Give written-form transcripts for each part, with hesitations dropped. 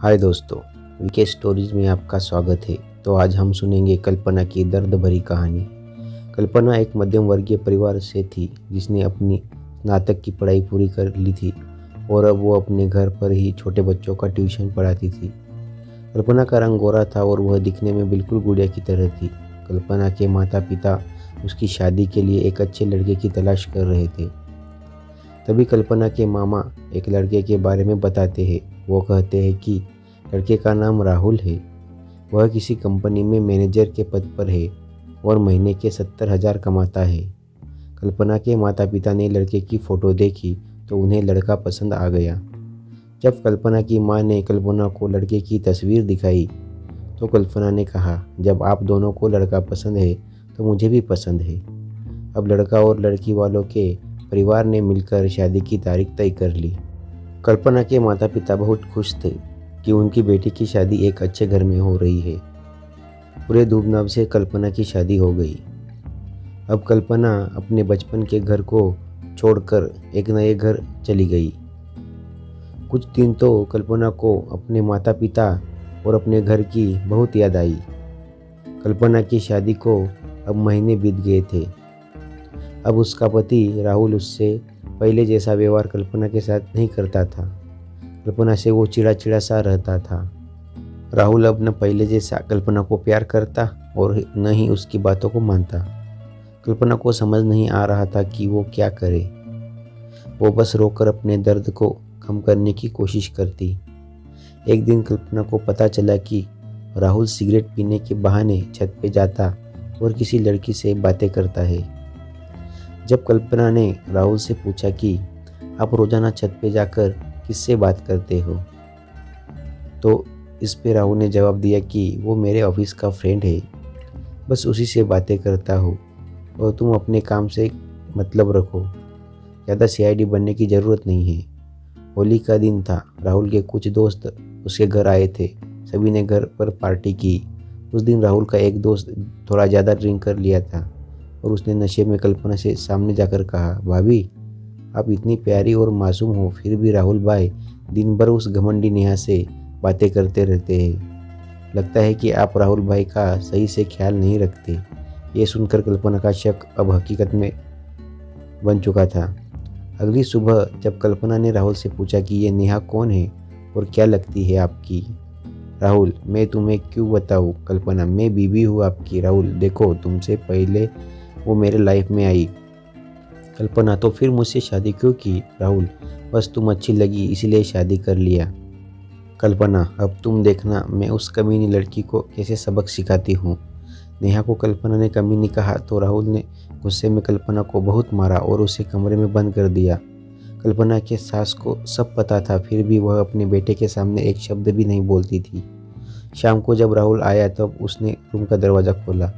हाय दोस्तों, VK stories में आपका स्वागत है। तो आज हम सुनेंगे कल्पना की दर्द भरी कहानी। कल्पना एक मध्यम वर्गीय परिवार से थी जिसने अपनी स्नातक की पढ़ाई पूरी कर ली थी और अब वो अपने घर पर ही छोटे बच्चों का ट्यूशन पढ़ाती थी। कल्पना का रंग गोरा था और वह दिखने में बिल्कुल गुड़िया की तरह थी। कल्पना के माता पिता उसकी शादी के लिए एक अच्छे लड़के की तलाश कर रहे थे। तभी कल्पना के मामा एक लड़के के बारे में बताते हैं। वो कहते हैं कि लड़के का नाम राहुल है। वह किसी कंपनी में मैनेजर के पद पर है और महीने के 70,000 कमाता है। कल्पना के माता पिता ने लड़के की फ़ोटो देखी तो उन्हें लड़का पसंद आ गया। जब कल्पना की मां ने कल्पना को लड़के की तस्वीर दिखाई तो कल्पना ने कहा, जब आप दोनों को लड़का पसंद है तो मुझे भी पसंद है। अब लड़का और लड़की वालों के परिवार ने मिलकर शादी की तारीख तय कर ली। कल्पना के माता पिता बहुत खुश थे कि उनकी बेटी की शादी एक अच्छे घर में हो रही है। पूरे धूमधाम से कल्पना की शादी हो गई। अब कल्पना अपने बचपन के घर को छोड़कर एक नए घर चली गई। कुछ दिन तो कल्पना को अपने माता पिता और अपने घर की बहुत याद आई। कल्पना की शादी को अब महीने बीत गए थे। अब उसका पति राहुल उससे पहले जैसा व्यवहार कल्पना के साथ नहीं करता था। कल्पना से वो चिड़ा सा रहता था। राहुल अब न पहले जैसा कल्पना को प्यार करता और न ही उसकी बातों को मानता। कल्पना को समझ नहीं आ रहा था कि वो क्या करे। वो बस रोकर अपने दर्द को कम करने की कोशिश करती। एक दिन कल्पना को पता चला कि राहुल सिगरेट पीने के बहाने छत पे जाता और किसी लड़की से बातें करता है। जब कल्पना ने राहुल से पूछा कि आप रोजाना छत पे जाकर किससे बात करते हो, तो इस पे राहुल ने जवाब दिया कि वो मेरे ऑफिस का फ्रेंड है, बस उसी से बातें करता हूँ और तुम अपने काम से मतलब रखो, ज़्यादा सीआईडी बनने की ज़रूरत नहीं है। होली का दिन था। राहुल के कुछ दोस्त उसके घर आए थे। सभी ने घर पर पार्टी की। उस दिन राहुल का एक दोस्त थोड़ा ज़्यादा ड्रिंक कर लिया था और उसने नशे में कल्पना से सामने जाकर कहा, भाभी आप इतनी प्यारी और मासूम हो, फिर भी राहुल भाई दिन भर उस घमंडी नेहा से बातें करते रहते हैं। लगता है कि आप राहुल भाई का सही से ख्याल नहीं रखते। ये सुनकर कल्पना का शक अब हकीकत में बन चुका था। अगली सुबह जब कल्पना ने राहुल से पूछा कि ये नेहा कौन है और क्या लगती है आपकी। राहुल, मैं तुम्हें क्यों बताऊँ कल्पना, मैं बीवी हूँ आपकी। राहुल, देखो तुमसे पहले वो मेरे लाइफ में आई। कल्पना, तो फिर मुझसे शादी क्यों की। राहुल, बस तुम अच्छी लगी इसलिए शादी कर लिया। कल्पना, अब तुम देखना मैं उस कमीनी लड़की को कैसे सबक सिखाती हूँ। नेहा को कल्पना ने कमीनी कहा तो राहुल ने गुस्से में कल्पना को बहुत मारा और उसे कमरे में बंद कर दिया। कल्पना के सास को सब पता था, फिर भी वह अपने बेटे के सामने एक शब्द भी नहीं बोलती थी। शाम को जब राहुल आया तब उसने रूम का दरवाज़ा खोला।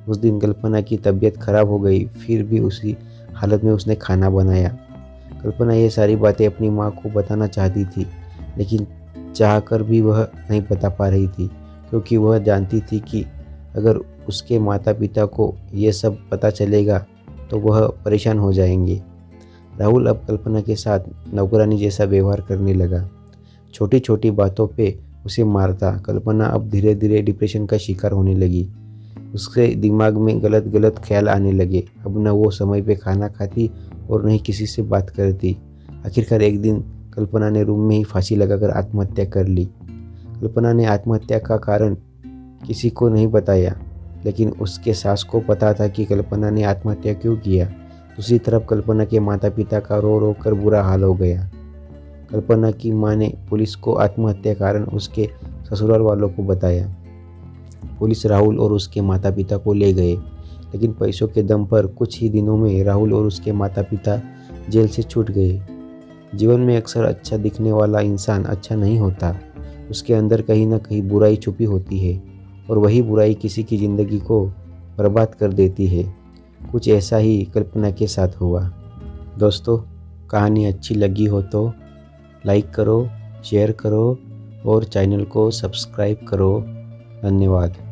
उस दिन कल्पना की तबीयत खराब हो गई, फिर भी उसी हालत में उसने खाना बनाया। कल्पना ये सारी बातें अपनी माँ को बताना चाहती थी, लेकिन चाहकर भी वह नहीं बता पा रही थी, क्योंकि वह जानती थी कि अगर उसके माता पिता को ये सब पता चलेगा तो वह परेशान हो जाएंगे। राहुल अब कल्पना के साथ नौकरानी जैसा व्यवहार करने लगा। छोटी छोटी बातों पे उसे मारता। कल्पना अब धीरे धीरे डिप्रेशन का शिकार होने लगी। उसके दिमाग में गलत गलत ख्याल आने लगे। अब न वो समय पे खाना खाती और न ही किसी से बात करती। आखिरकार एक दिन कल्पना ने रूम में ही फांसी लगाकर आत्महत्या कर ली। कल्पना ने आत्महत्या का कारण किसी को नहीं बताया, लेकिन उसके सास को पता था कि कल्पना ने आत्महत्या क्यों किया। दूसरी तरफ कल्पना के माता पिता का रो रो कर बुरा हाल हो गया। कल्पना की माँ ने पुलिस को आत्महत्या कारण उसके ससुराल वालों को बताया। पुलिस राहुल और उसके माता पिता को ले गए, लेकिन पैसों के दम पर कुछ ही दिनों में राहुल और उसके माता पिता जेल से छूट गए। जीवन में अक्सर अच्छा दिखने वाला इंसान अच्छा नहीं होता। उसके अंदर कहीं ना कहीं बुराई छुपी होती है और वही बुराई किसी की ज़िंदगी को बर्बाद कर देती है। कुछ ऐसा ही कल्पना के साथ हुआ। दोस्तों, कहानी अच्छी लगी हो तो लाइक करो, शेयर करो और चैनल को सब्सक्राइब करो। धन्यवाद।